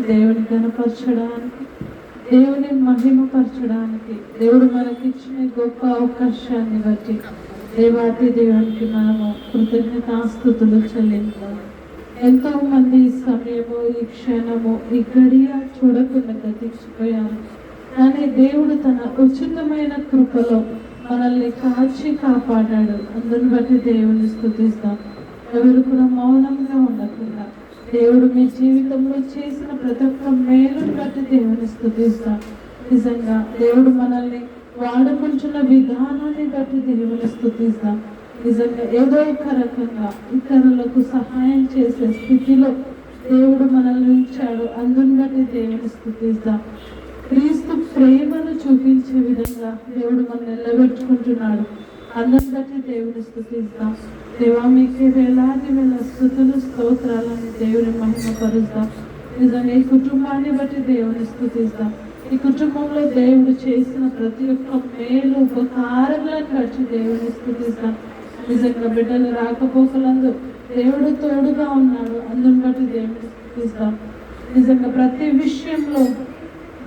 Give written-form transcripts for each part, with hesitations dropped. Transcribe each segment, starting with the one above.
దేవుని గణపరచడానికి, దేవుని మహిమపరచడానికి దేవుడు మనకిచ్చిన గొప్ప అవకాశాన్ని బట్టి దేవాతి దేవునికి మనము కృతజ్ఞతాస్తుతులు చెల్లించాలి. ఎంతో మంది ఈ సమయము, ఈ క్షణము, ఈ గడియ చూడకుండా గతించిపోయారు. కానీ దేవుడు తన ఉచితమైన కృపలో మనల్ని కాచి కాపాడాడు. అందుని బట్టి దేవుని స్తుతిస్తాం. ఎవరు కూడా మౌనంగా ఉండకుండా దేవుడు మీ జీవితంలో చేసిన ప్రతి ఒక్క మేలుని బట్టి దేవుని స్తుతిస్తాం. నిజంగా దేవుడు మనల్ని వాడుకుంటున్న విధానాన్ని బట్టి దేవుని స్తుతిస్తాం. నిజంగా ఏదో ఒక రకంగా ఇతరులకు సహాయం చేసే స్థితిలో దేవుడు మనల్ని ఉంచాడు. అందుని బట్టి దేవుని స్తుతిస్తాం. క్రీస్తు ప్రేమను చూపించే విధంగా దేవుడు మనం నిలబెట్టుకుంటున్నాడు. అందుని బట్టి దేవుని స్తుతిస్తాం. దేవా మీకే వేలాది వేల స్తుతులు స్తోత్రాలని దేవుని మహిమపరుస్తాం. నిజంగా ఈ కుటుంబాన్ని బట్టి దేవుని స్తుతిస్తాం. ఈ కుటుంబంలో దేవుడు చేసిన ప్రతి ఒక్క మేలు ఉపకారములను బట్టి దేవుని స్తుతిస్తాం. నిజంగా బిడ్డలు రాకపోకలందు దేవుడు తోడుగా ఉన్నాడు. అందుని బట్టి దేవుని స్తుతిస్తాం. నిజంగా ప్రతి విషయంలో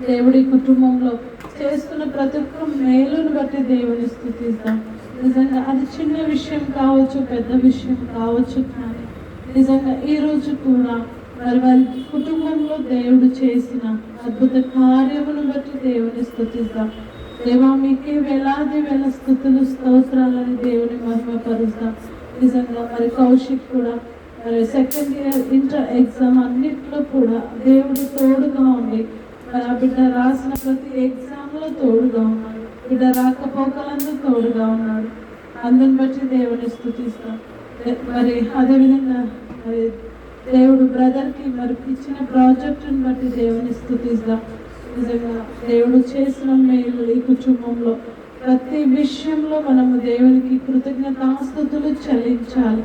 దేవుడి కుటుంబంలో చేస్తున్న ప్రతి ఒక్క మేలును బట్టి దేవుని స్తుతిస్తాం. నిజంగా అది చిన్న విషయం కావచ్చు, పెద్ద విషయం కావచ్చు, కానీ నిజంగా ఈరోజు కూడా మరి వారి కుటుంబంలో దేవుడు చేసిన అద్భుత కార్యమును బట్టి దేవుని స్తుతిస్తాం. దేవా మీకే వేలాది వేల స్తుతులు స్తోత్రాలని దేవుని మహిమపరుస్తాం. నిజంగా మరి కౌశిక్ కూడా మరి సెకండ్ ఇయర్ ఇంటర్ ఎగ్జామ్ అన్నిట్లో కూడా దేవుడు తోడుగా ఉండి మరి ఆ బిడ్డ రాసిన ప్రతి ఎగ్జామ్లో తోడుగా ఉన్నాడు. బిడ్డ రాకపోకలందు తోడుగా ఉన్నాడు. అందుని బట్టి దేవుని స్తుతిస్తాం. మరి అదేవిధంగా మరి దేవుడు బ్రదర్కి మరి ఇచ్చిన ప్రాజెక్టుని బట్టి దేవుని స్తుతిస్తాం. నిజంగా దేవుడు చేసిన మేలు ఈ కుటుంబంలో ప్రతి విషయంలో మనము దేవునికి కృతజ్ఞతాస్తుతులు చెల్లించాలి.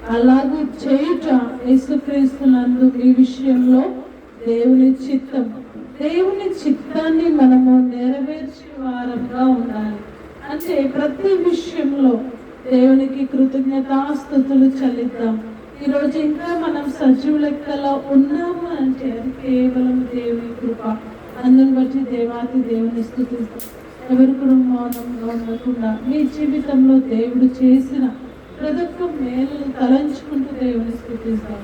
అలాగే చేయుట యేసుక్రీస్తునందు ఈ విషయంలో దేవుని చిత్తం. దేవుని చిత్తాన్ని మనము నెరవేర్చే వారంగా ఉండాలి. అంటే ప్రతి విషయంలో దేవునికి కృతజ్ఞతాస్తుతులు చెల్లిద్దాం. ఈరోజు ఇంకా మనం సజీవ లెక్కలో ఉన్నాము అంటే అది కేవలం దేవుని కృప. అందుని బట్టి దేవాతి దేవుని స్తుతిస్తాం. ఎవరు కూడా మౌనంగా ఉండకుండా మీ జీవితంలో దేవుడు చేసిన ప్రతి ఒక్క మేలు తలంచుకుంటూ దేవుని స్తుతిస్తాం.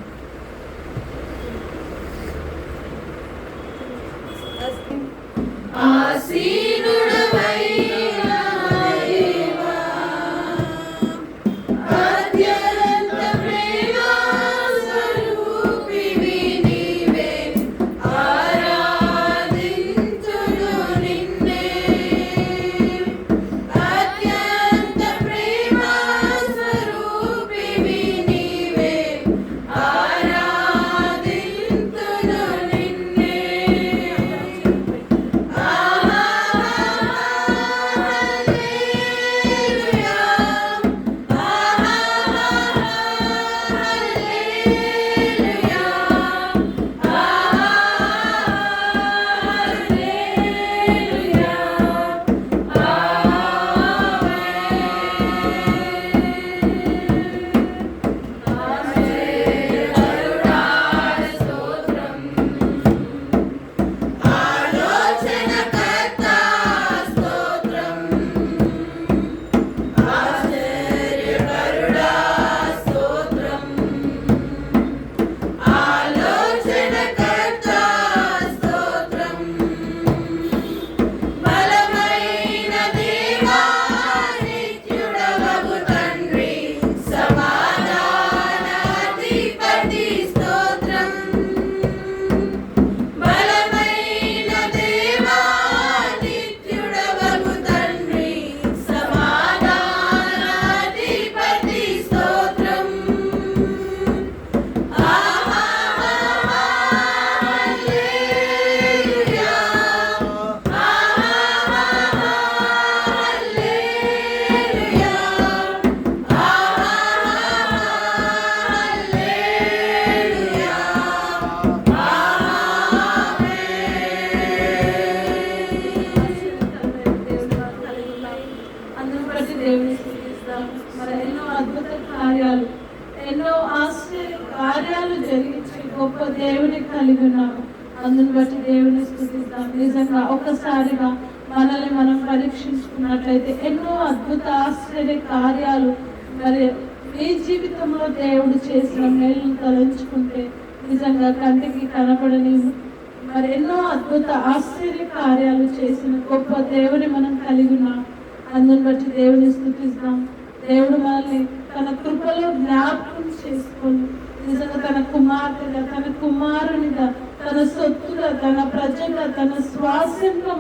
ఎన్నో ఆశ్చర్య కార్యాలు జరిగించి గొప్ప దేవుని కలిగి ఉన్నాము. అందుని బట్టి దేవుని స్తుతిస్తాం. నిజంగా ఒకసారిగా మనల్ని మనం పరీక్షించుకున్నట్లయితే ఎన్నో అద్భుత ఆశ్చర్య కార్యాలు మరి మీ జీవితంలో దేవుడు చేసిన మేలును తలంచుకుంటే నిజంగా కంటికి కనపడని మరి ఎన్నో అద్భుత ఆశ్చర్య కార్యాలు చేసిన గొప్ప దేవుని మనం కలిగి ఉన్నాం. అందుని బట్టి దేవుని స్తుతిస్తాం. దేవుడు మనల్ని తన కృపలో జ్ఞాపకం చేసుకొని నిజంగా తన కుమార్తెగా, తన కుమారునిగా, తన సొత్తుగా, తన ప్రజగా, తన స్వాస్యంగా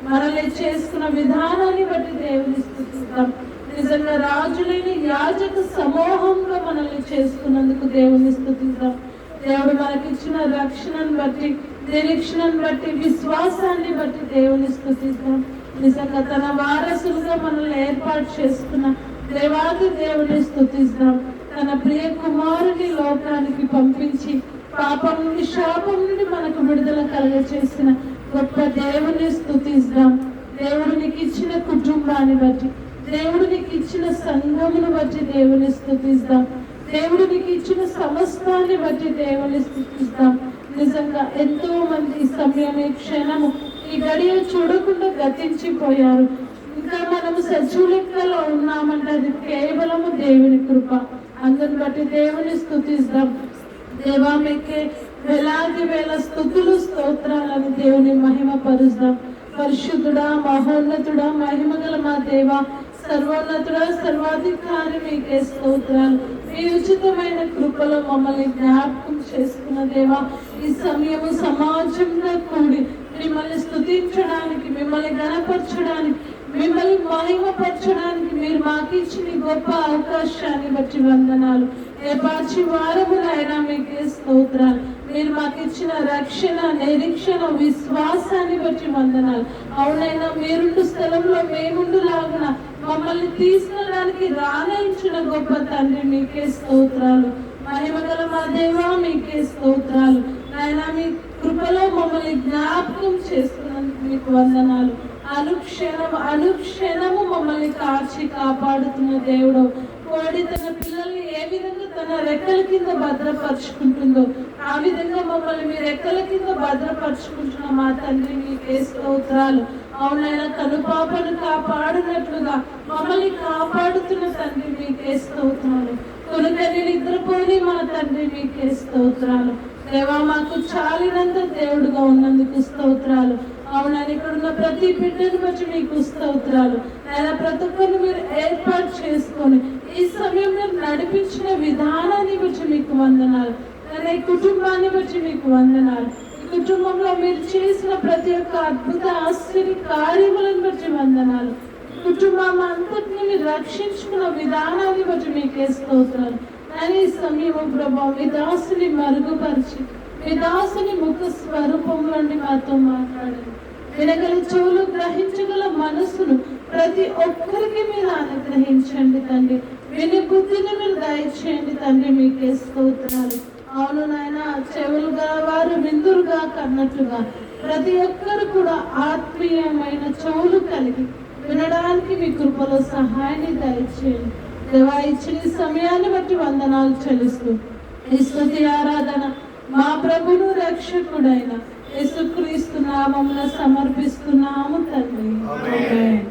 మనల్ని చేసుకున్న విధానాన్ని బట్టి దేవుని స్తుతిస్తాం. నిజంగా రాజులైన యాజక సమూహంగా మనల్ని చేసుకున్నందుకు దేవుని స్తుతిస్తాం. దేవుడు మనకిచ్చిన రక్షణను బట్టి, నిరీక్షణను బట్టి, విశ్వాసాన్ని బట్టి దేవుని స్తుతిస్తాం. నిజంగా తన వారసులుగా మనల్ని ఏర్పాటు చేసుకున్న దేవాది దేవుని స్తుతిస్తాం. తన ప్రియ కుమారుని లోకానికి పంపించి పాపం నుండి, శాపం నుండి మనకు విడుదల కలుగచేసిన గొప్ప దేవుని స్తుతిస్తాం. దేవుడు నీకు ఇచ్చిన కుటుంబాన్ని బట్టి, దేవుడు నీకు ఇచ్చిన సంఘమును బట్టి దేవుని స్తుతిస్తాం. దేవుడు నీకు ఇచ్చిన సమస్తాన్ని బట్టి దేవుని స్తుతిస్తాం. నిజంగా ఎంతో మంది ఈ సమయం, ఈ క్షణము, ఈ గడియ చూడకుండా గతించిపోయారు. ఇంకా మనము సజీవ లెక్కలో ఉన్నామంటే అది కేవలము దేవుని కృప. అందుని బట్టి దేవుని స్తుతిస్తాం. దేవా మీకే వేలాది వేల స్తుతులు, స్తోత్రాలను దేవుని మహిమ పరుస్తాం. పరిశుద్ధుడా, మహోన్నతుడా, మహిమగల మా దేవా, సర్వోన్నతుడా, సర్వాధికారి మీకే స్తోత్రాలు. మీ ఉచితమైన కృపలో మమ్మల్ని జ్ఞాపకం చేసుకున్న దేవా, ఈ సమయము సమాజంగా కూడి మిమ్మల్ని స్తుతించడానికి, మిమ్మల్ని గణపరచడానికి, మిమ్మల్ని మహిమపరచడానికి మీరు మాకు ఇచ్చిన గొప్ప అవకాశాన్ని బట్టి వందనాలు. ఏపాచి వారములైనా మీకే స్తోత్రాలు. మీరు మాకు ఇచ్చిన రక్షణ, నిరీక్షణ, విశ్వాసాన్ని బట్టి వందనాలు. అవునైనా మీరుండు స్థలంలో మేముండులాగున మమ్మల్ని తీసుకెళ్ళడానికి రాణించిన గొప్ప తండ్రి మీకే స్తోత్రాలు. మహిమగల మా దేవా మీకే స్తోత్రాలు. నాయనా మీ కృపలో మమ్మల్ని జ్ఞాపకం చేసుకున్నందుకు మీకు వందనాలు. అనుక్షణము మమ్మల్ని కాచి కాపాడుతున్న దేవుడు. కోడి తన పిల్లల్ని ఏ విధంగా తన రెక్కల కింద భద్రపరుచుకుంటుందో ఆ విధంగా మమ్మల్ని మీ రెక్కల కింద భద్రపరుచుకుంటున్న మా తండ్రి మీకే స్తోత్రాలు. అవునైనా కనుపాపను కాపాడినట్లుగా మమ్మల్ని కాపాడుతున్న తండ్రి మీకే స్తోత్రాలు. కొనుకని నిద్రపోని మా తండ్రి మీకే స్తోత్రాలు. దేవా మాకు చాలినంత దేవుడుగా ఉన్నందుకు స్తోత్రాలు. అవునని ఇక్కడ ఉన్న ప్రతి బిడ్డను బట్టి మీకు స్తోత్రాలు. ఆయన ప్రతి ఒక్కరిని మీరు ఏర్పాటు చేసుకొని ఈ సమయంలో నడిపించిన విధానాన్ని బట్టి మీకు వందనాలు. ఆయన ఈ కుటుంబాన్ని బట్టి మీకు వందనాలు. ఈ కుటుంబంలో మీరు చేసిన ప్రతి ఒక్క అద్భుత ఆశ్చర్య కార్యములను బట్టి వందనాలు. కుటుంబం అంతటిని మీరు రక్షించుకున్న విధానాన్ని బట్టి మీకే స్తోత్రాలు. అని ఈ సమయం ప్రభావ మీ దాసుని మరుగుపరిచి, మీ దాసుని ముఖ స్వరూపంలో మాతో మాట్లాడండి. వినగల చెవులు, గ్రహించగల మనసును ప్రతి ఒక్కరికి మీరు అనుగ్రహించండి తండ్రి. విని బుద్ధిని మీరు దయచేయండి తండ్రి. మీకే స్తోత్రాలు. అవును నాయన, చెవులు గలవారు విందురుగా కన్నట్టుగా ప్రతి ఒక్కరు కూడా ఆత్మీయమైన చెవులు కలిగి వినడానికి మీ కృపలో సహాయాన్ని దయచేయండి. దేవా ఇచ్చిన సమయాన్ని బట్టి వందనాలు చెల్లిస్తూ ఈ స్తుతి ఆరాధన మా ప్రభును రక్షకుడైన యేసుక్రీస్తు నామమున సమర్పిస్తున్నాము తండ్రి. ఆమేన్.